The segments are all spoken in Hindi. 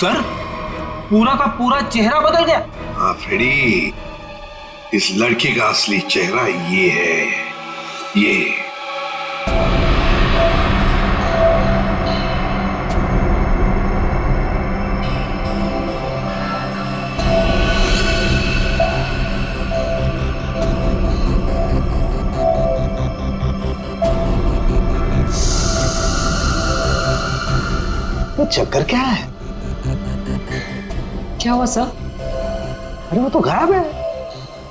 सर, पूरा का पूरा चेहरा बदल गया। हाँ फ्रेडी, इस लड़की का असली चेहरा ये है, ये। वो चक्कर क्या है? क्या हुआ सर? अरे वो तो गायब है।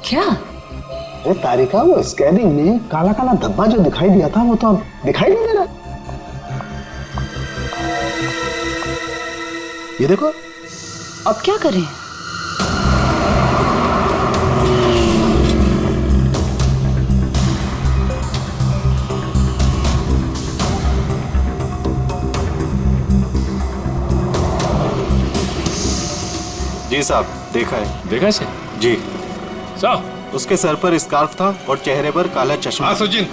क्या? अरे तारिका, वो स्कैनिंग में काला काला धब्बा जो दिखाई दिया था वो तो अब दिखाई नहीं दे रहा। ये देखो। अब क्या करें? जी साहब, देखा है। देखा सर? जी साहब, उसके सर पर स्कार्फ था और चेहरे पर काला चश्मा। हाँ सचिन,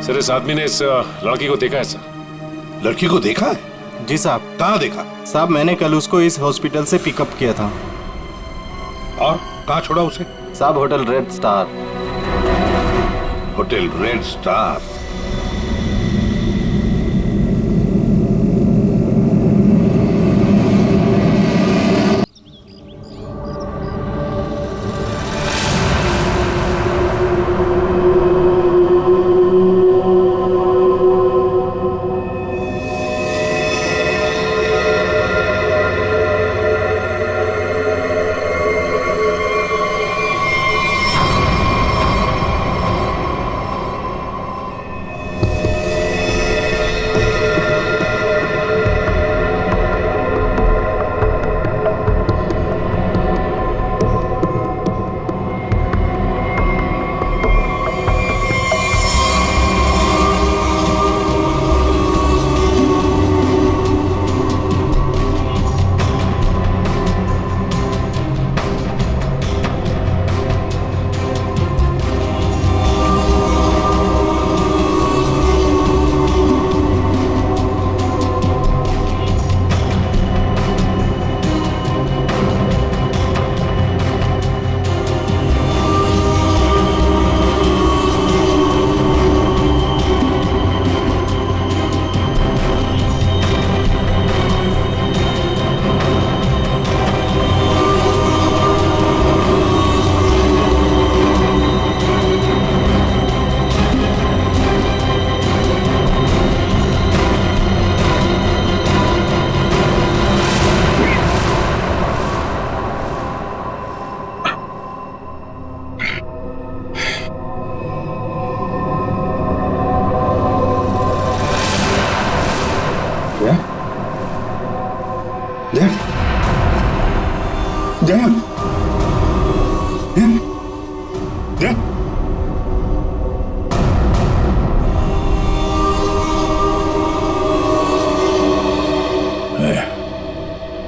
सर इस आदमी ने इस लड़की को देखा है सर। लड़की को देखा है? जी साहब। कहाँ देखा? साहब मैंने कल उसको इस हॉस्पिटल से पिकअप किया था। और कहाँ छोड़ा उसे? साहब hotel red star. Hotel red star.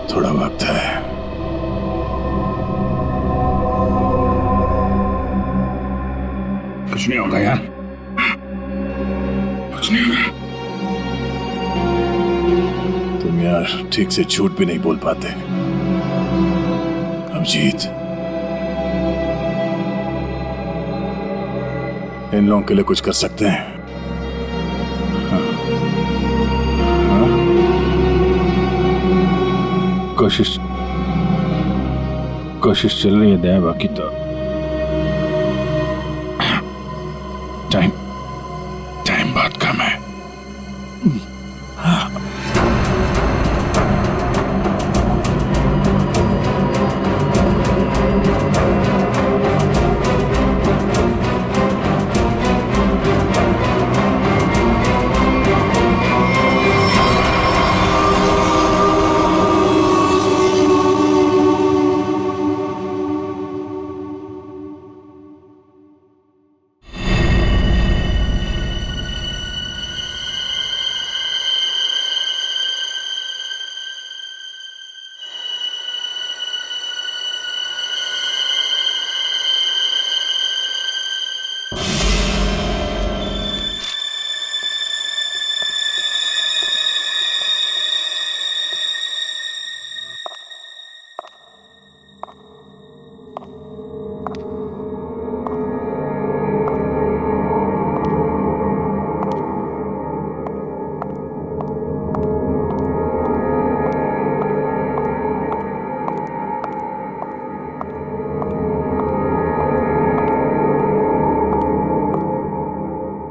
थोड़ा वक्त है। कुछ नहीं होगा यार, कुछ नहीं होगा। तुम यार ठीक से झूठ भी नहीं बोल पाते। अभिजीत, इन लोगों के लिए कुछ कर सकते हैं? हाँ? हाँ? कोशिश चल रही है दया, बाकी तो टाइम बहुत कम है।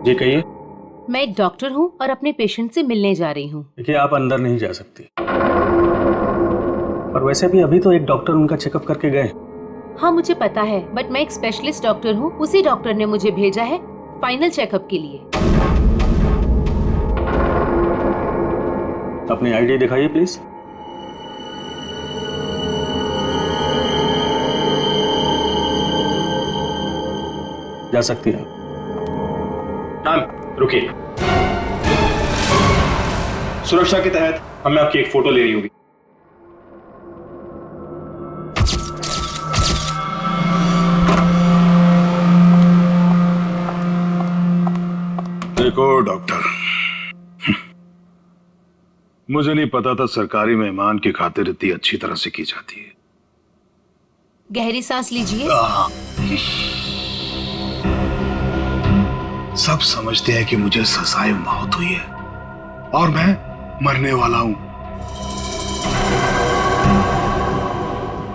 जी कहिए। मैं एक डॉक्टर हूँ और अपने पेशेंट से मिलने जा रही हूँ। देखिए आप अंदर नहीं जा सकती, पर वैसे भी अभी तो एक डॉक्टर उनका चेकअप करके गए। हाँ मुझे पता है, बट मैं एक स्पेशलिस्ट डॉक्टर हूँ। उसी डॉक्टर ने मुझे भेजा है फाइनल चेकअप के लिए। अपनी आईडी दिखाइए प्लीज। जा सकती है। मैम रुकिए, सुरक्षा के तहत हमें आपकी एक फोटो लेनी होगी। देखो डॉक्टर, मुझे नहीं पता था सरकारी मेहमान की खातिर इतनी अच्छी तरह से की जाती है। गहरी सांस लीजिए। सब समझते हैं कि मुझे सजाए मौत हुई है और मैं मरने वाला हूं।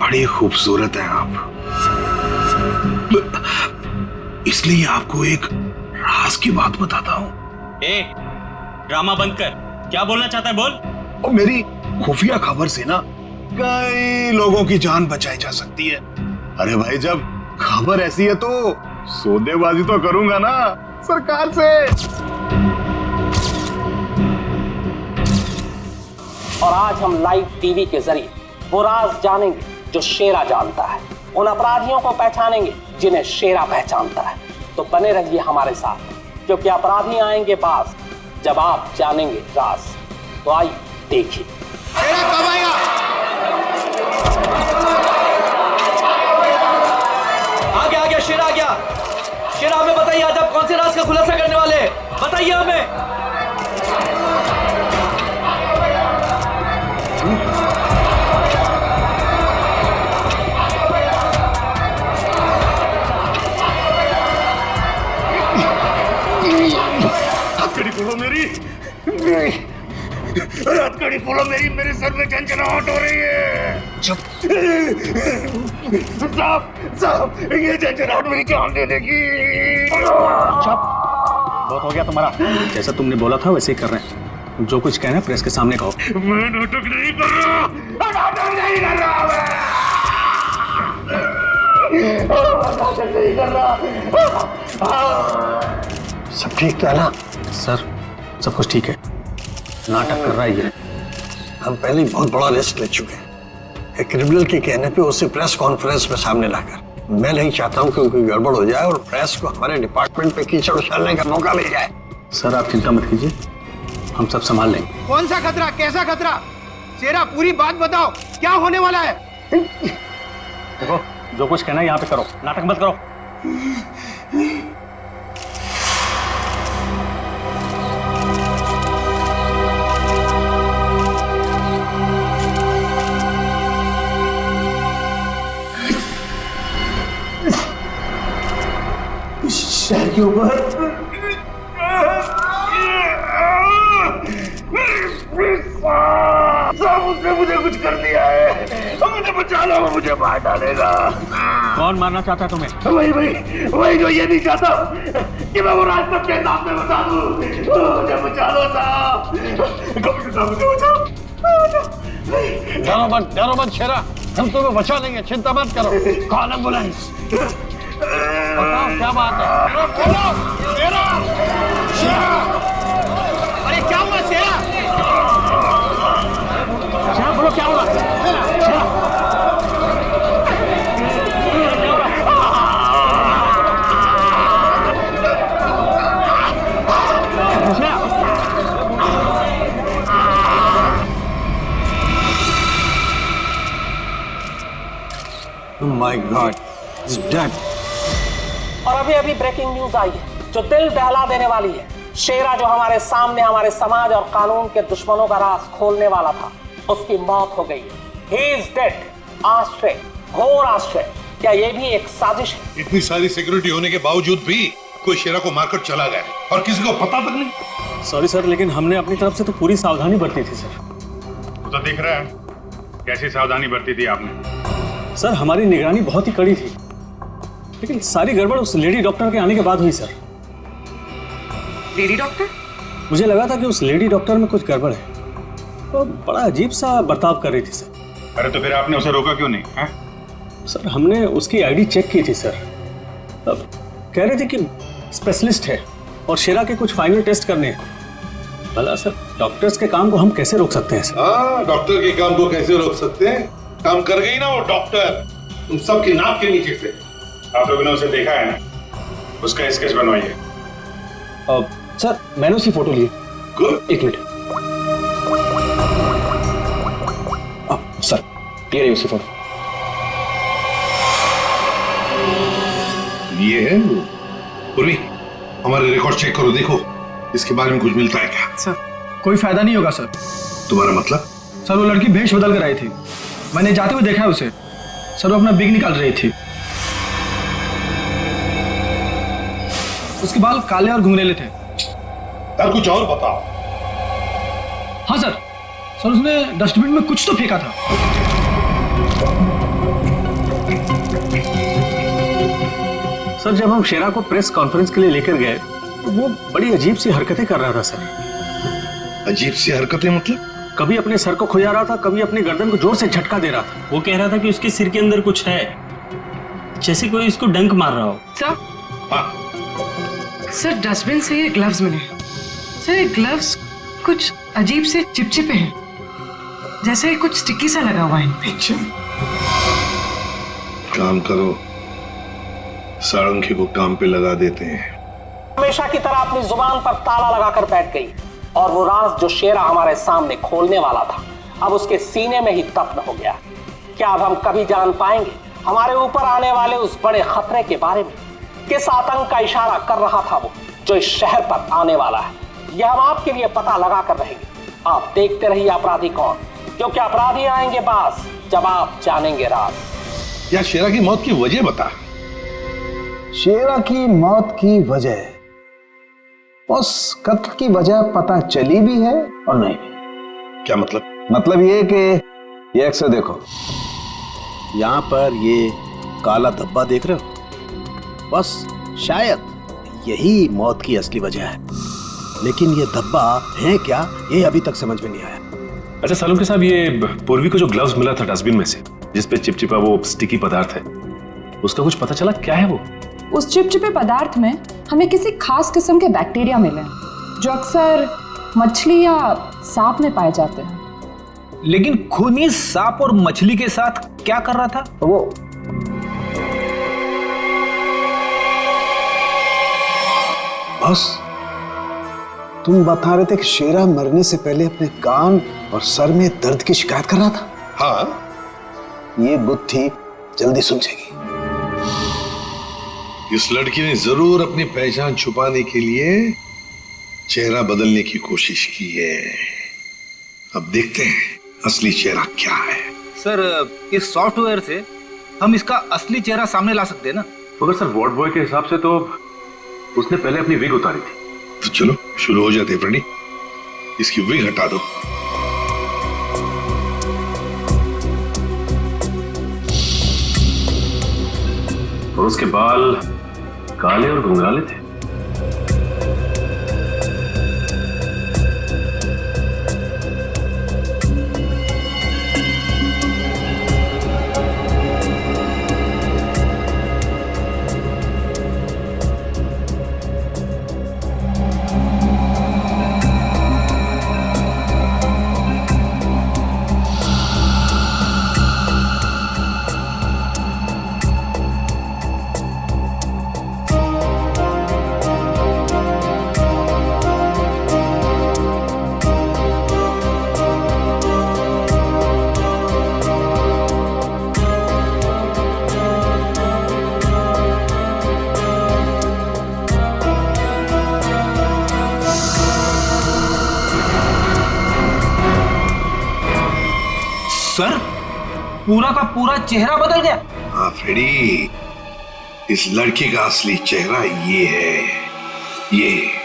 बड़ी खूबसूरत हैं आप, इसलिए आपको एक राज की बात बताता हूं। ड्रामा बंद कर, क्या बोलना चाहता है बोल। और मेरी खुफिया खबर से ना कई लोगों की जान बचाई जा सकती है। अरे भाई, जब खबर ऐसी है तो सौदेबाजी तो करूंगा ना सरकार से। और आज हम लाइव टीवी के जरिए वो राज जानेंगे जो शेरा जानता है, उन अपराधियों को पहचानेंगे जिन्हें शेरा पहचानता है। तो बने रहिए हमारे साथ, क्योंकि अपराधी आएंगे पास जब आप जानेंगे राज। तो आइए देखिए। शेरा कब आएगा? आ गया शेरा आ गया। शेरा हमें बताइए, आज आप कौन से राज का खुलासा करने वाले हैं? बताइए हमें। हथकड़ी खोलो मेरी, हथकड़ी खोलो मेरी, मेरे सर में झंझनाहट हो रही है। साहब, ये झंझनाहट मेरी जान दे देगी। बहुत हो गया तुम्हारा। जैसा तुमने बोला था वैसे ही कर रहे हैं। जो कुछ कहना है प्रेस के सामने कहो। मैं नाटक नहीं कर रहा, नाटक नहीं कर रहा, नाटक नहीं कर रहा। सब ठीक तो है ना? सर सब कुछ ठीक है, नाटक कर रहा है ये। हम पहले ही बहुत बड़ा रिस्क ले चुके हैं। एक क्रिमिनल के कहने पे उसे प्रेस कॉन्फ्रेंस में सामने लाकर। मैं नहीं चाहता हूं कि कोई गड़बड़ हो जाए और प्रेस को हमारे डिपार्टमेंट पे कीचड़ उछालने का मौका मिल जाए। सर आप चिंता मत कीजिए, हम सब संभाल लेंगे। कौन सा खतरा, कैसा खतरा? शेरा पूरी बात बताओ, क्या होने वाला है? देखो जो कुछ कहना है यहाँ पे करो, नाटक मत करो। शहर के ऊपर उसने मुझे कुछ कर दिया है, मुझे बचा लो, मुझे मार डालेगा। कौन मारना चाहता है तुम्हें? वही जो ये नहीं चाहता कि मैं वो राज सबके सामने बता दूं। मुझे बचा लो साहब, मुझे बचाओ। डरो मत शेरा, हम तुम्हें बचा लेंगे, चिंता मत करो। Call ambulance. बताओ क्या बात है? शेरा! अरे क्या हुआ शेरा? शेरा बोलो क्या हुआ? शेरा Oh my God, he's dead. और अभी अभी ब्रेकिंग न्यूज आई है जो दिल दहला देने वाली है। शेरा जो हमारे सामने हमारे समाज और कानून के दुश्मनों का राज खोलने वाला था, उसकी मौत हो गई। He is dead. आश्चर्य, घोर आश्चर्य। क्या ये भी एक साजिश है? इतनी सारी सिक्योरिटी होने के बावजूद भी कोई शेरा को मारकर चला गया और किसी को पता तक नहीं। सॉरी सर, लेकिन हमने अपनी तरफ से तो पूरी सावधानी बरती थी सर। वो तो दिख रहा है कैसी सावधानी बरती थी आपने। सर हमारी निगरानी बहुत ही कड़ी थी, लेकिन सारी गड़बड़ उस लेडी डॉक्टर के आने के बाद हुई सर। Lady doctor? मुझे लगा था कि उस लेडी डॉक्टर में कुछ गड़बड़ है, तो बड़ा अजीब सा बर्ताव कर रही थी सर। अरे तो फिर आपने उसे रोका क्यों नहीं है? सर हमने उसकी आईडी चेक की थी सर। अब कह रहे थे कि स्पेशलिस्ट है और शेरा के कुछ फाइनल टेस्ट करने हैं। भला सर डॉक्टर्स के काम को हम कैसे रोक सकते हैं सर? हाँ, डॉक्टर के काम को कैसे रोक सकते हैं? काम कर गई ना वो डॉक्टर, तुम सबकी नाक के नीचे से। आप लोगों ने उसे देखा है ना, उसका स्केच बनवाइए। सर मैंने उसकी फोटो ली। गुड। एक मिनट सर, ये रही उसकी फोटो। ये है वो। पूर्वी, हमारे रिकॉर्ड चेक करो, देखो इसके बारे में कुछ मिलता है क्या? सर कोई फायदा नहीं होगा सर। तुम्हारा मतलब? सर वो लड़की भेष बदल कर आई थी, मैंने जाते हुए देखा है उसे। सर वो अपना बिग निकाल रही थी। उसके बाल काले और घुंघरेले थे। यार कुछ और बताओ। हाँ सर, सर उसने डस्टबिन में कुछ तो फेंका था। सर जब हम शेरा को प्रेस कॉन्फ्रेंस के लिए लेकर गए तो वो बड़ी अजीब सी हरकतें कर रहा था सर। अजीब सी हरकतें मतलब? कभी अपने सर को खुजा रहा था, कभी अपनी गर्दन को जोर से झटका दे रहा था। वो कह रहा था कि उसके सिर के अंदर कुछ है, जैसे कोई उसको डंक मार रहा हो। सर हाँ। सर डस्टबिन से ये ग्लव्स मिले। सर ये ग्लव्स कुछ अजीब से चिपचिपे हैं, जैसे कुछ स्टिकी सा लगा हुआ है। काम करो, सारंगी को काम पे लगा देते हैं। हमेशा की तरह अपनी जुबान पर ताला लगाकर बैठ गई और वो राज जो शेरा हमारे सामने खोलने वाला था अब उसके सीने में ही दफन हो गया। क्या अब हम कभी जान पाएंगे हमारे ऊपर आने वाले उस बड़े खतरे के बारे में? किस आतंक का इशारा कर रहा था वो जो इस शहर पर आने वाला है? यह हम आपके लिए पता लगा कर रहेंगे। आप देखते रहिए अपराधी कौन, क्योंकि अपराधी आएंगे पास जब आप जानेंगे राज। यार शेरा की मौत की वजह बता। शेरा की मौत की वजह, उस कत्ल की वजह पता चली भी है और नहीं भी। क्या मतलब? मतलब ये कि ये अक्सर देखो, यहाँ पर ये काला धब्बा देख रहे हो, बस शायद यही मौत की असली वजह है, लेकिन ये धब्बा है क्या ये अभी तक समझ में नहीं आया। अच्छा सालुंके साहब, ये पूर्वी को जो ग्लव्स मिला था डस्टबिन में से, जिसपे चिपचिपा वो स्टिकी पदार्थ है, उसका कुछ पता चला क्या है वो? उस चिपचिपे पदार्थ में हमें किसी खास किस्म के बैक्टीरिया मिले जो अक्सर मछली या सांप में पाए जाते हैं। लेकिन खूनी सांप और मछली के साथ क्या कर रहा था वो? बस तुम बता रहे थे कि शेरा मरने से पहले अपने कान और सर में दर्द की शिकायत कर रहा था। हाँ, ये बुद्धि जल्दी सुलझेगी। इस लड़की ने जरूर अपनी पहचान छुपाने के लिए चेहरा बदलने की कोशिश की है। अब देखते हैं असली चेहरा क्या है। सर इस सॉफ्टवेयर से हम इसका असली चेहरा सामने ला सकते हैं ना? मगर सर वार्ड बॉय के हिसाब से तो उसने पहले अपनी विग उतारी थी। तो चलो शुरू हो जाते फ्रेंडी, इसकी विग हटा दो। और उसके बाल काले और घुंघराले थे। सर पूरा का पूरा चेहरा बदल गया। हाँ फ्रेडी, इस लड़की का असली चेहरा ये है। ये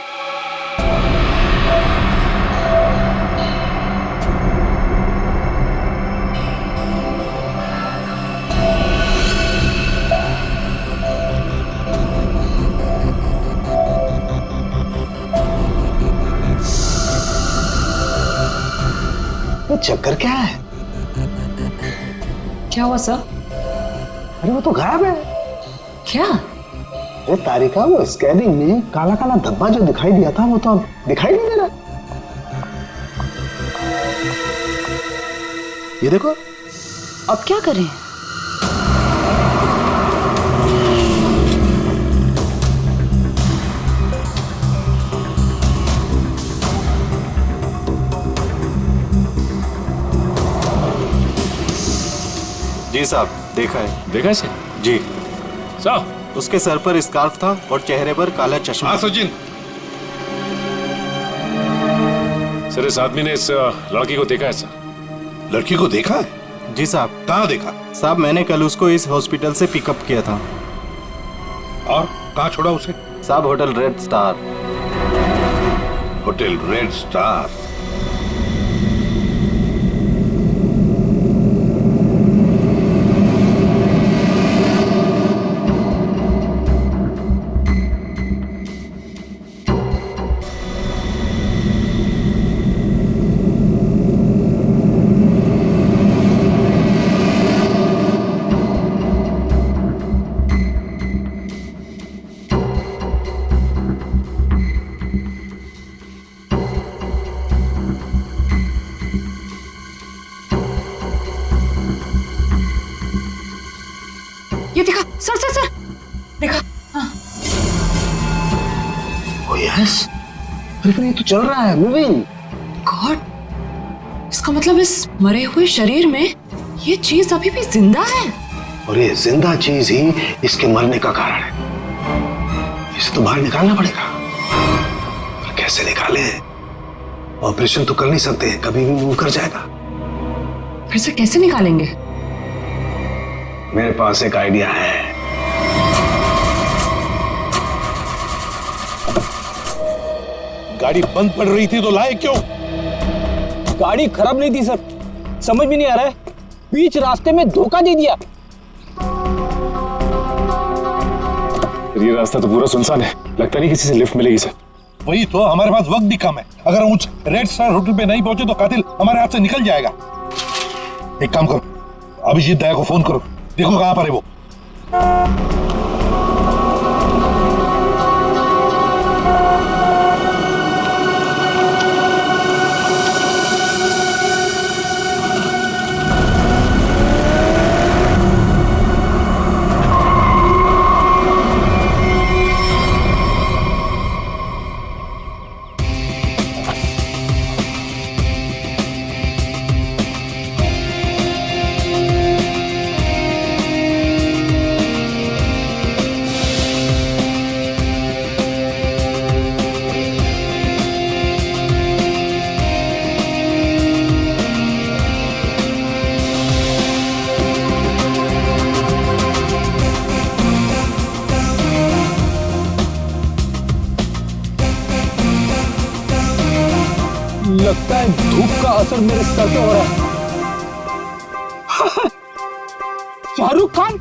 ये चक्कर क्या है? क्या हुआ सर? अरे वो तो गायब है। क्या? अरे तारिका, वो स्कैनिंग में काला काला धब्बा जो दिखाई दिया था वो तो अब दिखाई नहीं दे रहा। ये देखो। अब क्या करें? जी साहब, देखा है। देखा है जी साहब। उसके सर पर स्कार्फ था और चेहरे पर काला चश्मा। हाँ सचिन। सर इस आदमी ने इस लड़की को देखा है सर। लड़की को देखा है? जी साहब। कहाँ देखा? साहब मैंने कल उसको इस हॉस्पिटल से पिकअप किया था। और कहाँ छोड़ा उसे? साहब hotel red star. Hotel red star? ये देखा सर सर सर, देखा? हाँ। Oh yes, अरे ये तो चल रहा है, मूविंग। गॉड, इसका मतलब इस मरे हुए शरीर में ये चीज अभी भी जिंदा है। और ये जिंदा चीज ही इसके मरने का कारण है। इसे तो बाहर निकालना पड़ेगा। पर कैसे निकाले? ऑपरेशन तो कर नहीं सकते, कभी भी मूव कर जाएगा। फिर से कैसे निकालेंगे? मेरे पास एक आइडिया है। गाड़ी बंद पड़ रही थी तो लाए क्यों? गाड़ी खराब नहीं थी सर, समझ में नहीं आ रहा है, बीच रास्ते में धोखा दे दिया। ये रास्ता तो पूरा सुनसान है, लगता नहीं किसी से लिफ्ट मिलेगी सर। वही तो, हमारे पास वक्त भी कम है। अगर हम उस रेड स्टार होटल पे नहीं पहुंचे तो कातिल हमारे हाथ से निकल जाएगा। एक काम करो, अभिजीत दया को फोन करो, देखो कहां पर है वो। लगता है धूप का असर मेरे सर पे हो रहा है। शाहरुख खान।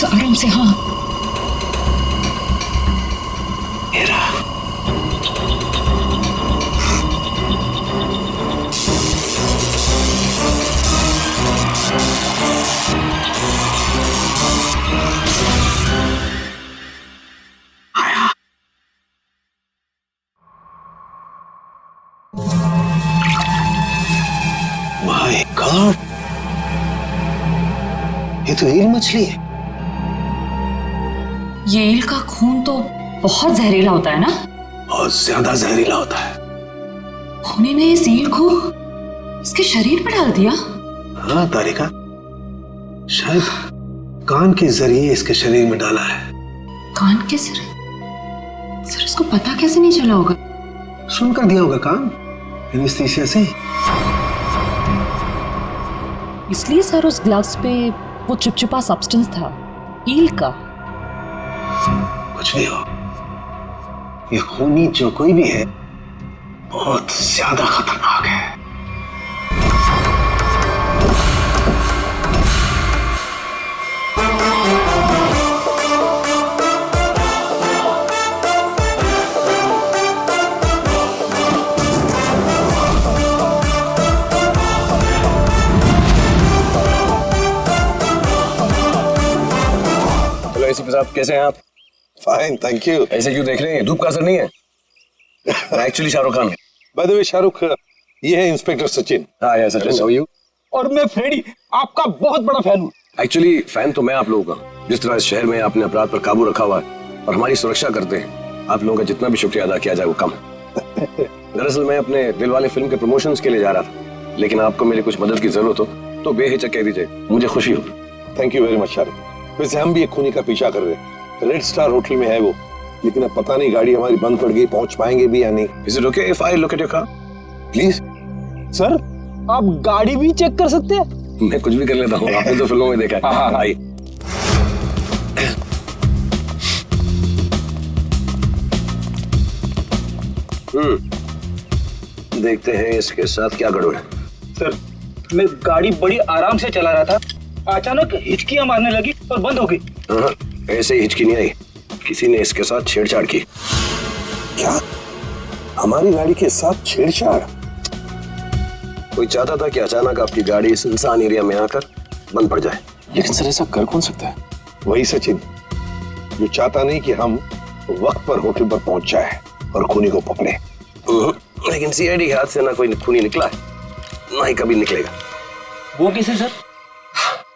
आराम से। हाँ, माय गॉड, ये तो ईल मछली है। ये ईल का खून तो बहुत जहरीला होता है ना? बहुत ज्यादा जहरीला होता है। खूनी ने इस ईल को इसके शरीर पर डाल दिया। हाँ तारिका, शायद कान के जरिए इसके शरीर में डाला है। कान के सर उसको पता कैसे नहीं चला होगा? सुनकर दिया होगा काम एनेस्थीसिया से। इसलिए सर उस ग्लव्स पे वो चिपचिपा सब्सटेंस था, ईल का। कुछ भी हो, ये खूनी जो कोई भी है बहुत ज्यादा खतरनाक है। एसीपी साहब कैसे हैं आप? Fine thank you. ऐसे क्यों देख रहे हैं? धूप का असर नहीं है? मैं actually Shahrukh Khan. By the way Shahrukh, ये है इंस्पेक्टर सचिन। हाँ यार सचिन, हाउ आर यू? और मैं फ्रेडी आपका बहुत बड़ा फैन हूँ। एक्चुअली फैन तो मैं आप लोगों का। जिस तरह इस शहर में आपने अपराध पर काबू रखा हुआ है और हमारी सुरक्षा करते हैं, आप लोगों का जितना भी शुक्रिया अदा किया जाए वो कम है। दरअसल मैं अपने दिलवाले फिल्म के प्रमोशंस के लिए जा रहा था, लेकिन आपको मेरी कुछ मदद की जरूरत हो तो बेहिचक कह दीजिए, मुझे खुशी हो। Thank you very much Shahrukh. वैसे हम भी एक खूनी का पीछा कर रहे हैं, रेड स्टार होटल में है वो, लेकिन अब पता नहीं गाड़ी हमारी बंद पड़ गई, पहुंच पाएंगे भी या नहीं। Is it okay if I look at your car? Please sir, आप गाड़ी भी चेक कर सकते हैं? मैं कुछ भी कर लेता हूँ, आपने तो फिल्मों में देखा है। आइए। देखते हैं इसके साथ क्या गड़बड़ है। सर, मैं गाड़ी बड़ी आराम से चला रहा था, अचानक हिचकियां मारने लगी और बंद हो गई। हाँ, ऐसे ही हिचकी नहीं आई, किसी ने इसके साथ छेड़छाड़ की। क्या? हमारी गाड़ी के साथ छेड़छाड़? कोई चाहता था कि अचानक आपकी गाड़ी सुनसान एरिया में आकर बंद पड़ जाए। लेकिन सर ऐसा कर कौन सकता है? वही सचिन, जो चाहता नहीं कि हम वक्त पर होटल पर पहुंच जाए और खूनी को पकड़े। लेकिन सीआईडी के हाथ से ना कोई खूनी निकला है, ना ही कभी निकलेगा। वो कैसे सर?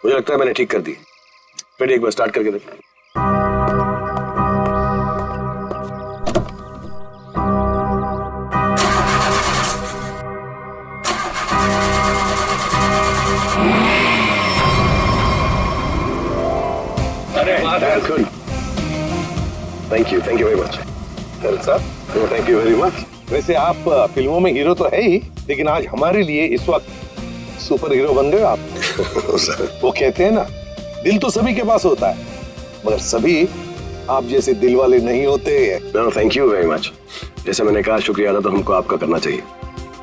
मुझे लगता है मैंने ठीक कर दी। फिर एक बार स्टार्ट करके देख। Thank you very much. Thank you very much. वैसे आप फिल्मों में हीरो तो है ही, लेकिन आज हमारे लिए इस वक्त सुपर हीरो बन गए आप। वो कहते हैं ना, दिल तो सभी के पास होता है, मगर सभी आप जैसे दिल वाले नहीं होते। Thank you very much. जैसे मैंने कहा, शुक्रिया अदा तो हमको आपका करना चाहिए।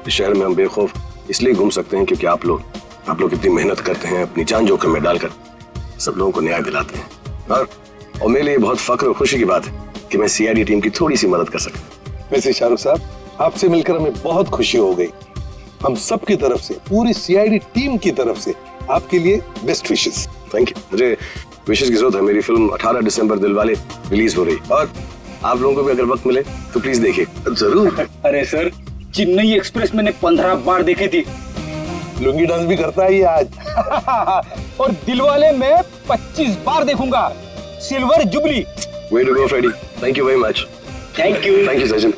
इस शहर में हम बेखौफ इसलिए घूम सकते हैं क्योंकि आप लोग इतनी मेहनत करते हैं, अपनी जान जोखिम में डालकर सब लोगों को न्याय दिलाते हैं। और मेरे लिए बहुत फख्र और खुशी की बात है कि मैं सीआईडी टीम की थोड़ी सी मदद कर सकता। वैसे शाहरुख साहब, आपसे मिलकर हमें बहुत खुशी हो गई। हम सब की तरफ से, पूरी सीआईडी टीम की तरफ से आपके लिए बेस्ट विशेस। Thank you. मुझे विशेस की जरूरत है। मेरी फिल्म 18 दिसंबर दिलवाले रिलीज हो रही, और आप लोगों को भी अगर वक्त मिले तो प्लीज देखिए। जरूर। अरे सर, चेन्नई एक्सप्रेस मैंने 15 बार देखी थी। लुंगी डांस भी करता है ये आज। और दिलवाले मैं 25 बार देखूंगा। Silver jubilee. Way to go Freddy. Thank you very much. Thank you Sachin.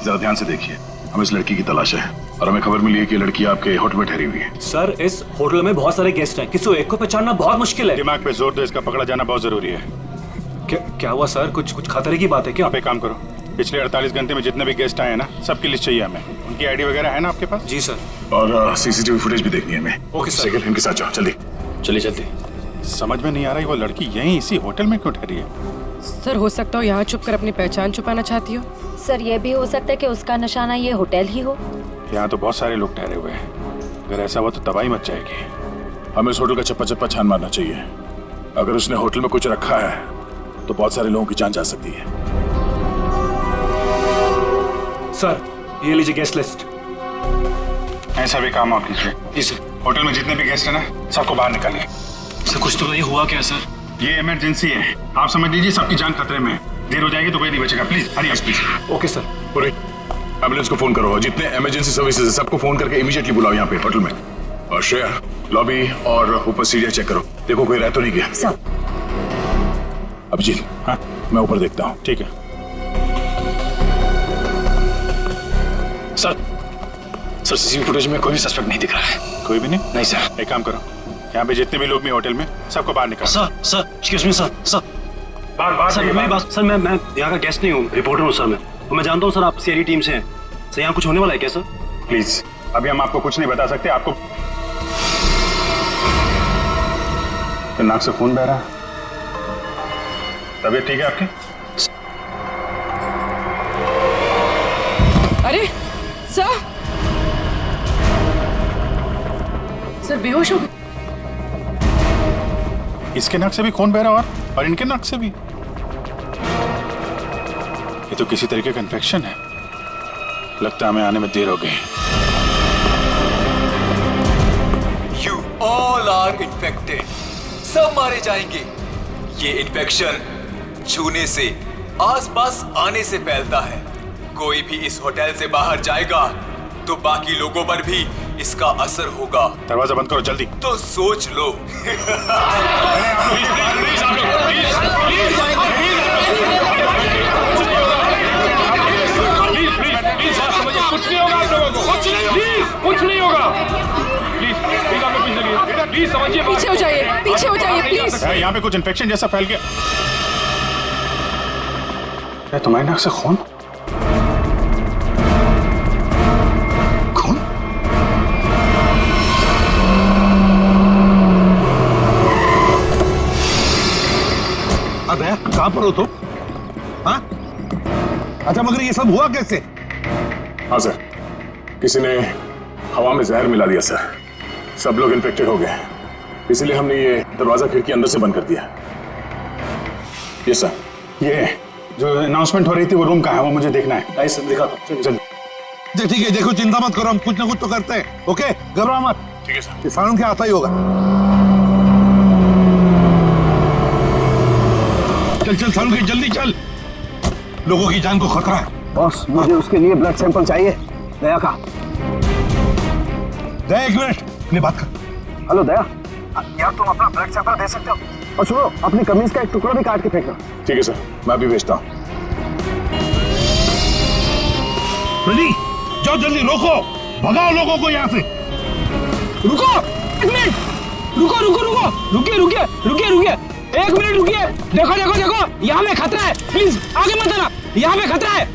जरा ध्यान से देखिए, हमें इस लड़की की तलाश है और हमें खबर मिली है कि लड़की आपके होटल में ठहरी हुई है। सर, इस होटल में बहुत सारे गेस्ट हैं, किसी एक को पहचानना बहुत मुश्किल है। दिमाग पे जोर दो, इसका पकड़ा जाना बहुत जरूरी है। क्या हुआ सर? कुछ खतरे की बात है क्या? आप एक काम करो, पिछले 48 घंटे में जितने भी गेस्ट आए हैं ना, सबकी लिस्ट चाहिए हमें। उनकी आईडी वगैरह है ना आपके पास? जी सर। और सीसीटीवी फुटेज भी देखनी है हमें। Okay sir. इनके साथ जाओ, जल्दी। चलिए। समझ में नहीं आ रहा है वो लड़की यहीं इसी होटल में क्यों ठहरी है? सर, हो सकता हो यहाँ छुप कर अपनी पहचान छुपाना चाहती हो। सर, ये भी हो सकता है कि उसका निशाना ये होटल ही हो। यहाँ तो बहुत सारे लोग ठहरे हुए हैं, अगर ऐसा हुआ तो तबाही मच जाएगी। हमें इस होटल का चप्पा चप्पा छान मारना चाहिए। अगर उसने होटल में कुछ रखा है तो बहुत सारे लोगों की जान जा सकती है। सर, ये लीजिए गेस्ट लिस्ट। ऐसा भी काम आप कीजिए। जी सर। होटल में जितने भी गेस्ट हैं ना, सबको बाहर निकालिए। सर, कुछ तो नहीं हुआ क्या सर? ये इमरजेंसी है, आप समझ लीजिए सबकी जान खतरे में है। देर हो जाएगी तो कोई नहीं बचेगा। Please hurry up please. Okay sir. पूरे एम्बुलेंस को फोन करो, जितने इमरजेंसी सर्विसेज है सबको फोन करके इमीडिएटली बुलाओ यहाँ पे होटल में। और श्रेया, लॉबी और ऊपर सीढ़ियाँ चेक करो, देखो कोई रह तो नहीं गया। सर। अभिजीत, हाँ मैं ऊपर देखता हूँ। ठीक है सर। सीसीटीवी फुटेज में कोई भी सस्पेक्ट नहीं दिख रहा है। कोई भी नहीं? नहीं सर। एक काम करो, यहाँ पे जितने भी लोग भी होटल में सबको बाहर निकालो। Sir, excuse me sir. Sir मेरी बात, सर मैं यहाँ का गेस्ट नहीं हूँ, रिपोर्टर हूँ सर मैं जानता हूँ सर आप सीआईडी टीम से हैं सर। यहाँ कुछ होने वाला है क्या सर? प्लीज, अभी हम आपको कुछ नहीं बता सकते। आपको तो नाक से खून बह रहा है। तबीयत ठीक है आपकी? अरे सर बेहोश हो गए। इसके नाक से भी खून बह रहा और इनके नाक से भी। ये तो किसी तरीके का इन्फेक्शन है। लगता है हमें आने में देर हो गई। You all are infected. सब मारे जाएंगे। ये इन्फेक्शन छूने से, आसपास आने से फैलता है। कोई भी इस होटल से बाहर जाएगा तो बाकी लोगों पर भी इसका असर होगा। दरवाजा बंद करो जल्दी। तो सोच लो। कुछ नहीं होगा आप लोगों को, कुछ नहीं होगा। प्लीज आप लोग पीछे जाइए, प्लीज समझिए। पीछे हो जाइए प्लीज। यहाँ पे कुछ इन्फेक्शन जैसा फैल गया। तुम्हारे नाक से खून? दया, कहां पर हो तुम? हाँ? अच्छा, मगर ये सब हुआ कैसे? हाँ सर, किसी ने हवा में जहर मिला दिया सर। सब लोग इन्फेक्टेड हो गए, इसलिए हमने ये दरवाजा खिड़की अंदर से बंद कर दिया। ये सर, ये जो अनाउंसमेंट हो रही थी वो रूम कहाँ है, वो मुझे देखना है। सर दिखा दो। चलिए ठीक है, देखो चिंता मत करो, हम कुछ ना कुछ तो करते हैं। ओके, घबराओ मत। ठीक है सर। किसानों के आता ही होगा। चल सालू के जल्दी चल, लोगों की जान को खतरा है। बॉस, मुझे उसके लिए ब्लड सैंपल चाहिए। दया का। दया, एक मिनट, अपनी बात कर। हेलो दया, यार तुम अपना ब्लड सैंपल दे सकते हो? और सुनो, अपनी कमीज का एक टुकड़ा भी काट के फेंकना। ठीक है सर, मैं भी भेजता हूँ। जाओ जल्दी, रोको, भगाओ लोगों को यहाँ से। रुको, एक मिनट, रुकिए, एक मिनट रुकिए। देखो, यहाँ में खतरा है। प्लीज आगे मत आना, यहाँ में खतरा है।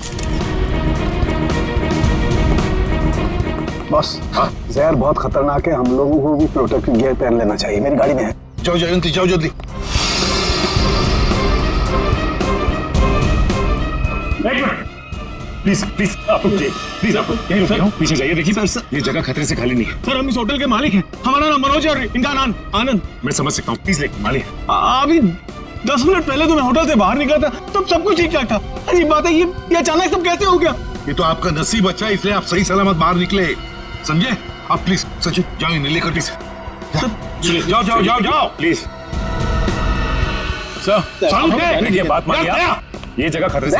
बॉस, जहर बहुत खतरनाक है, हम लोगों को भी प्रोटेक्टिव गियर पहन लेना चाहिए। मेरी गाड़ी में है। जाओ जयंती, जाओ जल्दी। प्लीज आप लोग यहीं रुकिए, पीछे जाइए। देखिए सर, ये जगह खतरे से खाली नहीं है। सर हम इस होटल के मालिक हैं। हमारा नाम मनोज है और इनका नाम आनंद। मैं समझ सकता हूँ, प्लीज लेकिन मालिक। अभी 10 मिनट पहले तो मैं होटल से बाहर निकला था, तब सब कुछ ठीक ठाक था। अजीब बात है, ये अचानक सब कैसे हो गया? ये तो आपका नसीब अच्छा है, इसलिए आप सही सलामत बाहर निकले, समझे? आप प्लीज सचिन जाओ, इन्हें लेकर प्लीज जाओ प्लीज। सर ये बात मानिए, ये जगह खतरे से,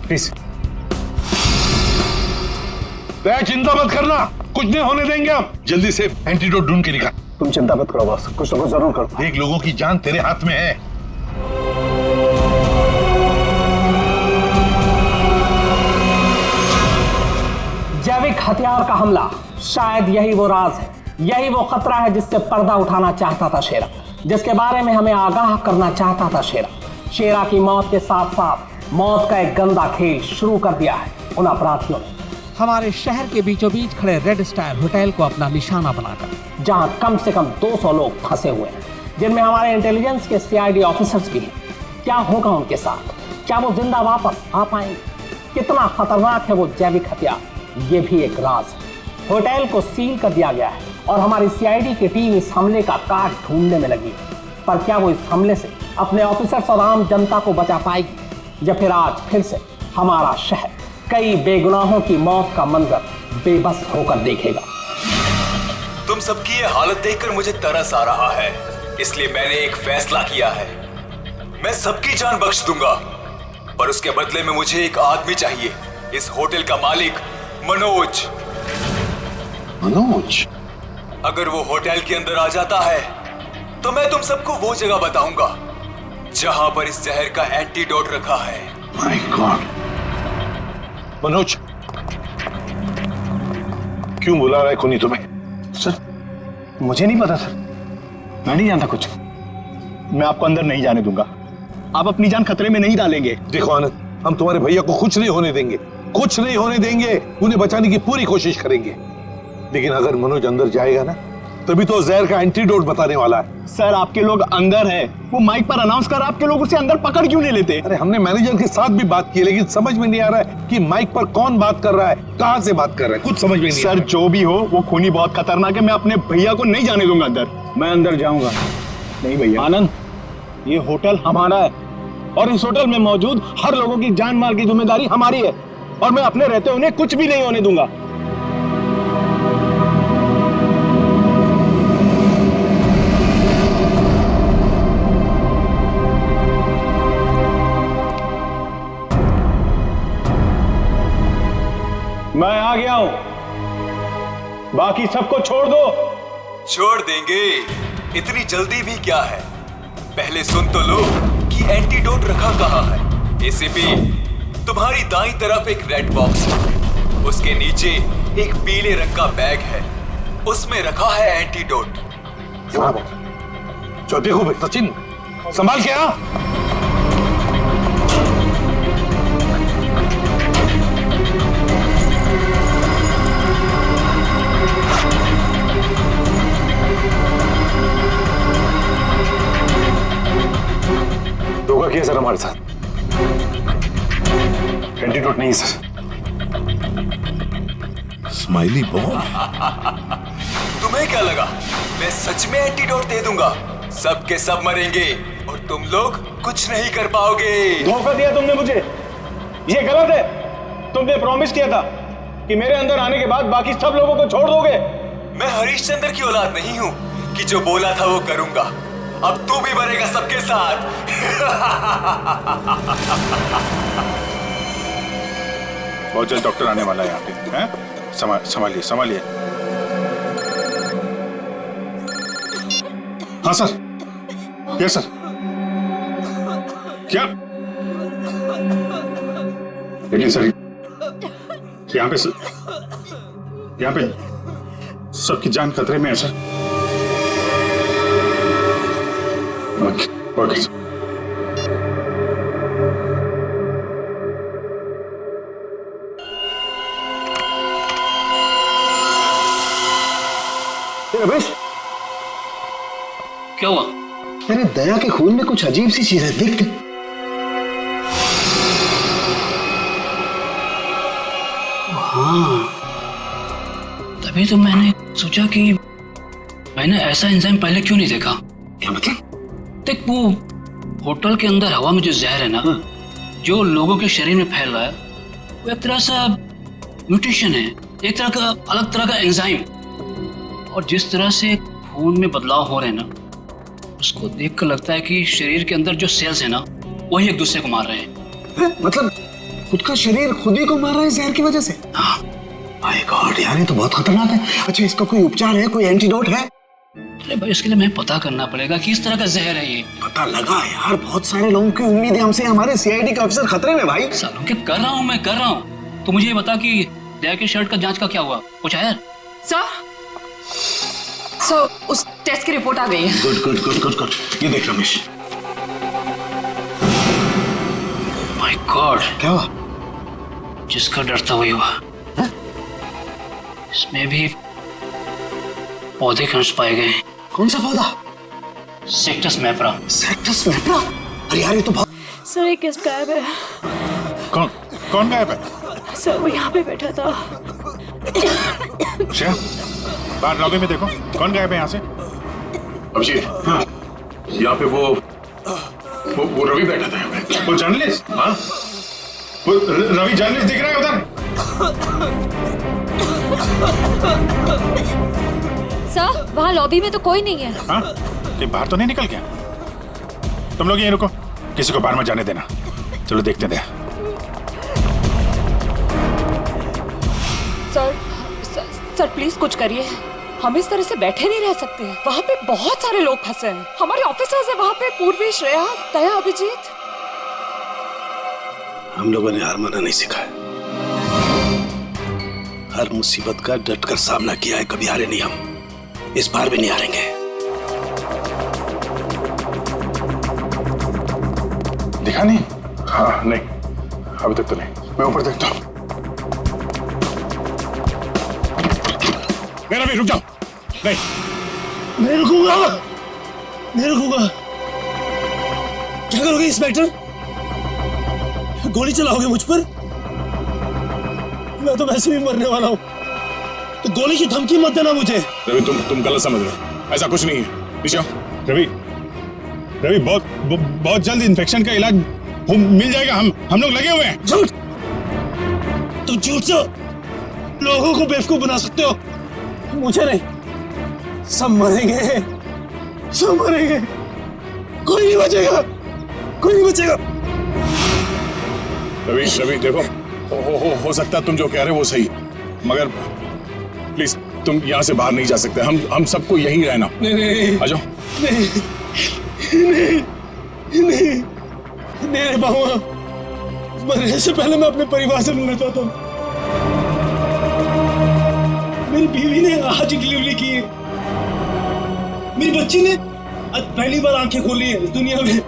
प्लीज। चिंता मत करना, कुछ नहीं होने देंगे हम। जल्दी से एंटीडोट ढूंढ के निकाल। तुम चिंता मत करो बॉस, कुछ ना कुछ जरूर करो। देख, लोगों की जान तेरे हाथ में है। जैविक हथियार का हमला, शायद यही वो राज है, यही वो खतरा है जिससे पर्दा उठाना चाहता था शेरा, जिसके बारे में हमें आगाह करना चाहता था शेरा। शेरा की मौत के साथ साथ मौत का एक गंदा खेल शुरू कर दिया है उन अपराधियों ने। हमारे शहर के बीचों बीच खड़े रेड स्टार होटल को अपना निशाना बनाकर, जहां कम से कम 200 लोग फंसे हुए हैं, जिनमें हमारे इंटेलिजेंस के सीआईडी ऑफिसर्स भी हैं। क्या होगा उनके साथ? क्या वो जिंदा वापस आ पाएंगे? कितना खतरनाक है वो जैविक हथियार, ये भी एक राज है। होटल को सील कर दिया गया है और हमारी सीआईडी की टीम इस हमले का काट ढूंढने में लगी है। पर क्या वो इस हमले से अपने ऑफिसर्स और आम जनता को बचा पाएगी, या फिर आज फिर से हमारा शहर कई बेगुनाहों की मौत का मंजर बेबस होकर देखेगा? तुम सबकी ये हालत देखकर मुझे तरस आ रहा है, इसलिए मैंने एक फैसला किया है। मैं सबकी जान बख्श दूंगा, पर उसके बदले में मुझे एक आदमी चाहिए, इस होटल का मालिक मनोज। मनोज? अगर वो होटल के अंदर आ जाता है तो मैं तुम सबको वो जगह बताऊंगा जहां पर इस जहर का एंटीडोट रखा है। My God. मनोज, क्यों बुला रहा है खूनी तुम्हें? सर मुझे नहीं पता सर, मैं नहीं जानता कुछ। मैं आपको अंदर नहीं जाने दूंगा। आप अपनी जान खतरे में नहीं डालेंगे। देखो आनंद, हम तुम्हारे भैया को कुछ नहीं होने देंगे, कुछ नहीं होने देंगे। उन्हें बचाने की पूरी कोशिश करेंगे। लेकिन अगर मनोज अंदर जाएगा ना, तभी तो जहर का एंटीडोट बताने वाला है। सर आपके लोग अंदर है, वो माइक पर अनाउंस कर, आपके लोग उसे अंदर पकड़ क्यों नहीं लेते? अरे हमने मैनेजर के साथ भी बात की, लेकिन समझ में नहीं आ रहा है कि माइक पर कौन बात कर रहा है, कहां से बात कर रहा है, कुछ समझ में नहीं। सर जो भी हो, वो खूनी बहुत खतरनाक है। मैं अपने भैया को नहीं जाने दूंगा अंदर। मैं अंदर जाऊंगा नहीं भैया। आनंद, ये होटल हमारा है और इस होटल में मौजूद हर लोगों की जान माल की जिम्मेदारी हमारी है, और मैं अपने रहते उन्हें कुछ भी नहीं होने दूंगा। मैं आ गया हूं, बाकी सबको छोड़ दो। छोड़ देंगे, इतनी जल्दी भी क्या है? पहले सुन तो लो कि एंटीडोट रखा कहाँ है। एसीपी, तुम्हारी दाईं तरफ एक रेड बॉक्स है, उसके नीचे एक पीले रंग का बैग है, उसमें रखा है एंटीडोट। जो देखो भाई सचिन, संभाल के आ। धोखा किया सर हमारे साथ। एंटीडोट नहीं सर। स्माइली बॉय, तुम्हें क्या लगा मैं सच में एंटीडोट दे दूंगा? सब के सब मरेंगे और तुम लोग कुछ नहीं कर पाओगे। धोखा दिया तुमने मुझे, ये गलत है। तुमने प्रॉमिस किया था कि मेरे अंदर आने के बाद बाकी सब लोगों को छोड़ दोगे। मैं हरिश्चंद्र की औलाद नहीं हूँ कि जो बोला था वो करूंगा। अब तू भी मरेगा सबके साथ। बहुत जल्द डॉक्टर आने वाला है यहाँ पे, हैं? संभालिए संभालिए। हाँ सर, यस सर। क्या? लेकिन सर यहाँ पे सबकी जान खतरे में है सर। Okay sir. रमेश, क्या हुआ? अरे दया के खून में कुछ अजीब सी चीज है, देख। हाँ, तभी तो मैंने सोचा कि मैंने ऐसा एंजाइम पहले क्यों नहीं देखा। क्या मतलब? देख, वो होटल के अंदर हवा में जो जहर है ना, जो लोगों के शरीर में फैल रहा है, वो एक तरह से म्यूटेशन है, एक तरह का अलग तरह का एंजाइम। और जिस तरह से खून में बदलाव हो रहे हैं ना, उसको देखकर लगता है कि शरीर के अंदर जो सेल्स है ना, वही एक दूसरे को मार रहे हैं। मतलब खुद का शरीर खुद ही को मार रहा है जहर की वजह से? हाँ। माय गॉड यार, ये तो बहुत खतरनाक है। अच्छा, इसका कोई उपचार है, कोई एंटीडोट है? अरे भाई, इसके लिए मैं पता करना पड़ेगा कि किस तरह का जहर है ये। पता लगा यार, बहुत सारे लोगों की उम्मीद है हमसे। हमारे सीआईडी के ऑफिसर खतरे में भाई। सालों के कर रहा हूँ मैं। तो मुझे ये बता कि दया के शर्ट का जांच का क्या हुआ, कुछ आया? सर, उस टेस्ट की रिपोर्ट आ गई है। Good good good good good. ये देख रमेश। माय गॉड, क्या हुआ? जिसका डर था वही हुआ। इसमें भी पौधे के अंश पाए गए। कौन सा पौधा? सेक्टस मैप्रा। सेक्टस मैप्रा? अरे यार, ये तो बहुत। सर, एक गेस्ट गायब है। कौन गायब है? सर, वो यहाँ पे बैठा था। श्रेया, बाहर लॉबी में देखो, कौन गायब है यहाँ से? अभिजीत, हाँ, यहाँ पे वो रवि बैठा था यहाँ पे। वो जर्नलिस्ट? हाँ, वो रवि जर्नलिस्ट दिख रहा है उधर? सर, वहाँ लॉबी में तो कोई नहीं है। हाँ, ये बाहर तो नहीं निकल गया? तुम लोग यहीं रुको, किसी को बाहर मत जाने देना। चलो देखते हैं। सर प्लीज कुछ करिए। हम इस तरह से बैठे नहीं रह सकते हैं। वहाँ पे बहुत सारे लोग फंसे हैं। हमारे ऑफिसर्स हैं वहाँ पे, पूर्वी, श्रेया, दया, अभिजीत। हम लोगों ने हार माना नहीं सीखा है। हर मुसीबत का डट कर सामना किया है, कभी हारे नहीं हम। इस बार भी नहीं हारेंगे। दिखा नहीं? हाँ नहीं, अभी तक तो नहीं। मैं ऊपर देखता हूँ। मेरा भी रुक जाओ। नहीं, नहीं रुकूंगा, नहीं रुकूंगा। क्या करोगे इंस्पेक्टर? गोली चलाओगे मुझ पर? मैं तो वैसे भी मरने वाला हूँ, तो गोली की धमकी मत देना मुझे। रवि, तुम गलत समझ रहे हो, ऐसा कुछ नहीं है। नीचे आओ। रवि, बहुत जल्द इन्फेक्शन का इलाज मिल जाएगा। हम लोग लगे हुए हैं। झूठ! तुम झूठ से लोगों को बेवकूफ बना सकते हो, मुझे नहीं। सब मरेंगे, सब मरेंगे, कोई नहीं बचेगा, कोई नहीं बचेगा। रवि देखो, हो सकता है तुम जो कह रहे हो वो सही, मगर प्लीज तुम यहाँ से बाहर नहीं जा सकते। हम सबको यहीं रहना। नहीं, आ जाओ। नहीं, नहीं, नहीं, नहीं रह पाऊंगा। मरने से पहले मैं अपने परिवार से मिलना चाहता हूँ। मेरी बीवी ने आज डिलीवरी की है, मेरी बच्ची ने आज पहली बार आंखें खोली है इस दुनिया में।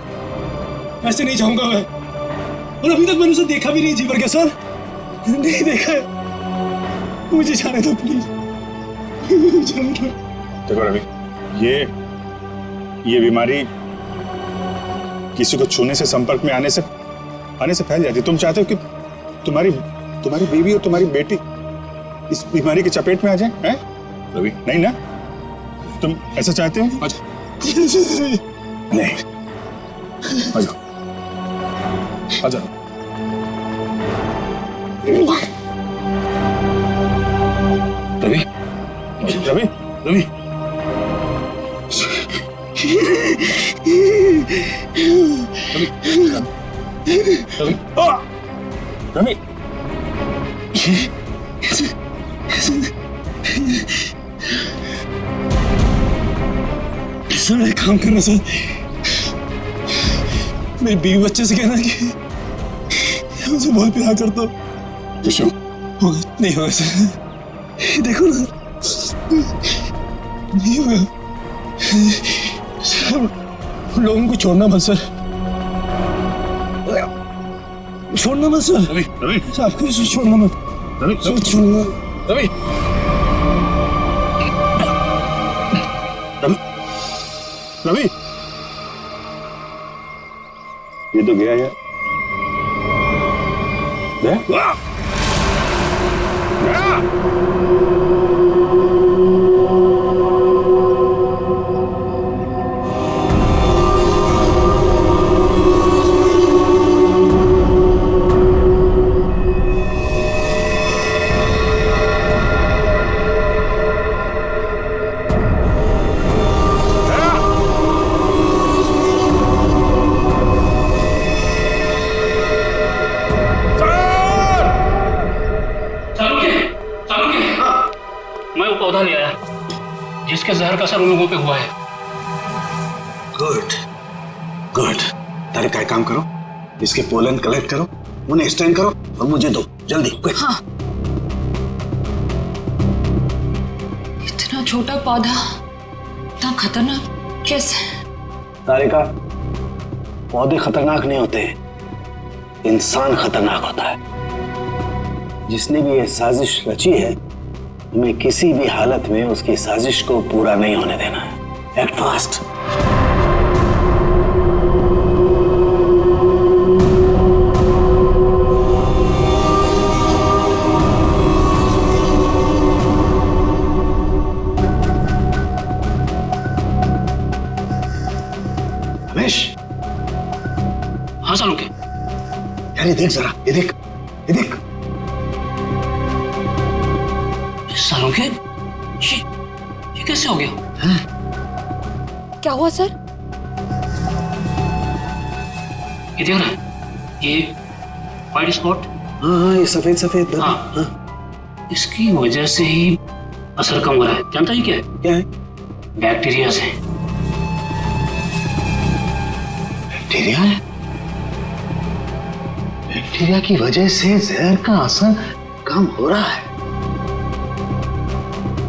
ऐसे नहीं जाऊंगा मैं, और अभी तक मैंने उसे देखा भी नहीं जी भर के। सर, नहीं देखा है, मुझे जाने दो प्लीज। देखो रवि, ये बीमारी किसी को छूने से, संपर्क में आने से फैल जाती है। तुम चाहते हो कि तुम्हारी बीवी और तुम्हारी बेटी इस बीमारी की चपेट में आ जाए? हैं रवि? नहीं ना, तुम ऐसा चाहते हो? आ जाओ। नहीं, आ जाओ, आ जाओ। रवि, रवि, रवि, रवि, सर एक काम करना सर, मेरी बीवी बच्चे से कहना कि मुझे बहुत प्यार करता हूँ। नहीं होगा सर, देखो ना, नहीं होगा सर। लोगों को छोड़ना मत सर, छोड़ना मत सर। रवि, रवि, आपको छोड़ना मत। रवि, छोड़ना। रवि, रवि, ये तो गया यार। गया? पौधा ले आया जिसके जहर का असर उन लोगों पे हुआ है। Good good. तारे का काम करो, इसके पोलन कलेक्ट करो, उन्हें स्टैंड करो और मुझे दो जल्दी। हाँ। इतना छोटा पौधा इतना खतरनाक कैसे? तारिका, पौधे खतरनाक नहीं होते, इंसान खतरनाक होता है। जिसने भी ये साजिश रची है, हमें किसी भी हालत में उसकी साजिश को पूरा नहीं होने देना है। Act fast. रमेश। हाँ सालुके। यार ये देख जरा, ये देख, ये देख। सालुके, ये कैसे हो गया? क्या हुआ सर? ये देख रहा है, ये वाइट स्पॉट। हाँ, ये सफेद सफेद। हाँ, इसकी वजह से ही असर कम हो रहा है। जानता है क्या है? क्या है? बैक्टीरिया से। बैक्टीरिया है? बैक्टीरिया की वजह से जहर का असर कम हो रहा है,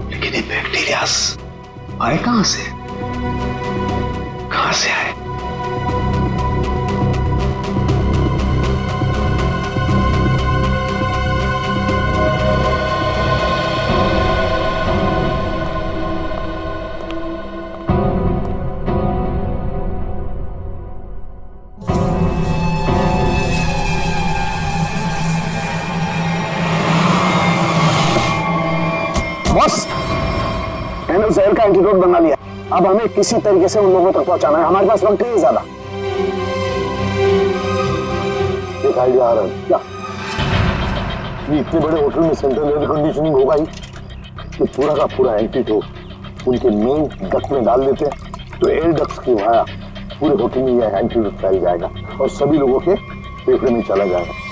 लेकिन ये बैक्टीरिया आए कहां से? कहां से आए? बॉस, मैंने उस जहर का एंटीडोट बना लिया। अब हमें किसी तरीके से उन लोगों तक पहुंचाना है। हमारे पास वक्त नहीं है ज्यादा। एक आइडिया आ रहा है। क्या? ये इतने बड़े होटल में सेंट्रल एयर कंडीशनिंग होगा ही कि पूरा का पूरा एंटीडोट उनके मेन डक्ट में डाल देते हैं, तो एयर डक्ट की वाया पूरे होटल में यह एंटीडोट फैल जाएगा और सभी लोगों के फेफड़े में चला जाएगा।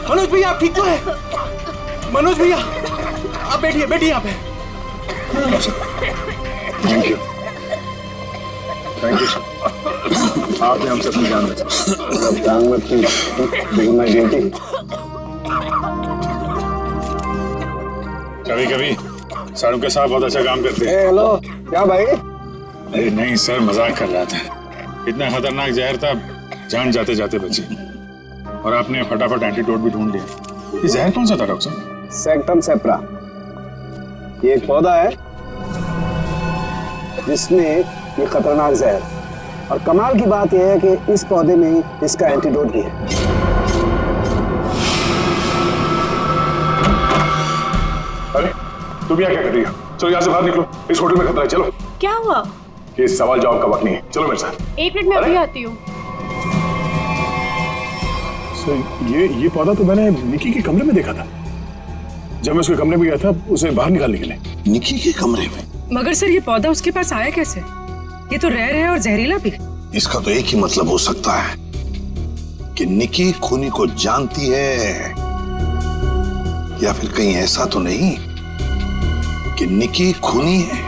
मनोज भैया आप ठीक तो है? मनोज भैया आप बैठिए यहाँ पे। Thank you sir. आपने हम सबकी जान बचाई। जान मत की, लेकिन मैं ड्यूटी। कभी कभी साड़ू के साथ बहुत अच्छा काम करते हैं। हेलो, क्या भाई? अरे नहीं सर, मजाक कर रहा था। इतना खतरनाक जहर था, जान जाते जाते बची। और आपने फटाफट एंटीडोट भी ढूंढ लिया। ये जहर कौन सा था डॉक्टर साहब? सेक्टम सेप्रा। ये एक पौधा है जिसमें ये खतरनाक जहर, और कमाल की बात यह है कि इस पौधे में ही इसका एंटीडोट भी है। अरे तुम यहाँ क्या कर रही हो? चलो यहाँ से बाहर निकलो, इस होटल में खतरा है। चलो। क्या हुआ? ये सवाल जवाब का वक्त नहीं है, चलो मेरे साथ। 1 मिनट में अभी आती हूँ। ये पौधा तो मैंने निकी के कमरे में देखा था। जब मैं उसके कमरे में गया था उसे बाहर निकालने के लिए। निकी के कमरे में? मगर सर ये पौधा उसके पास आया कैसे? ये तो रेयर है और जहरीला भी। इसका तो एक ही मतलब हो सकता है कि निकी खूनी को जानती है, या फिर कहीं ऐसा तो नहीं कि निकी खूनी है।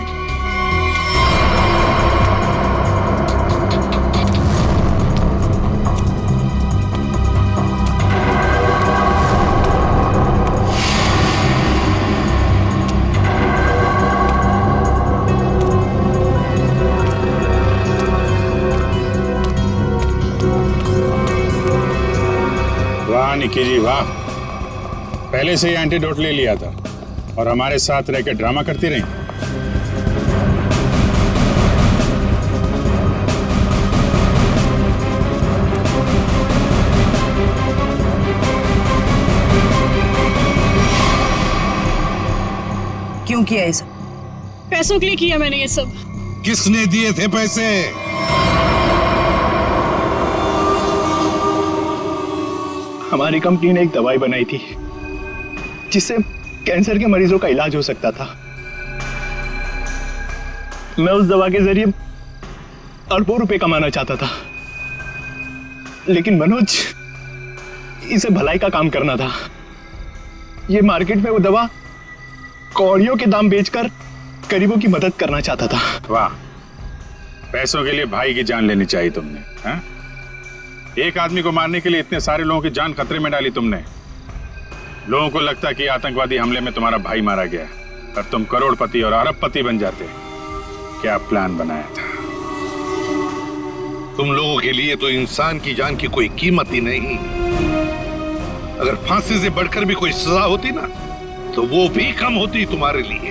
निकी जी वाह, पहले से ही एंटीडोट ले लिया था और हमारे साथ रहकर ड्रामा करती रही। क्यों किया ये सब? पैसों के लिए किया मैंने ये सब। किसने दिए थे पैसे? हमारी कंपनी ने एक दवाई बनाई थी जिससे कैंसर के मरीजों का इलाज हो सकता था। मैं उस दवा के जरिए अरबों रुपए कमाना चाहता था, लेकिन मनोज इसे भलाई का काम करना था। ये मार्केट में वो दवा कौड़ियों के दाम बेचकर गरीबों की मदद करना चाहता था। वाह, पैसों के लिए भाई की जान लेनी चाहिए तुमने। हा? एक आदमी को मारने के लिए इतने सारे लोगों की जान खतरे में डाली तुमने। लोगों को लगता कि आतंकवादी हमले में तुम्हारा भाई मारा गया और तुम करोड़पति और अरबपति बन जाते। क्या प्लान बनाया था? तुम लोगों के लिए तो इंसान की जान की कोई कीमत ही नहीं। अगर फांसी से बढ़कर भी कोई सजा होती ना, तो वो भी कम होती तुम्हारे लिए।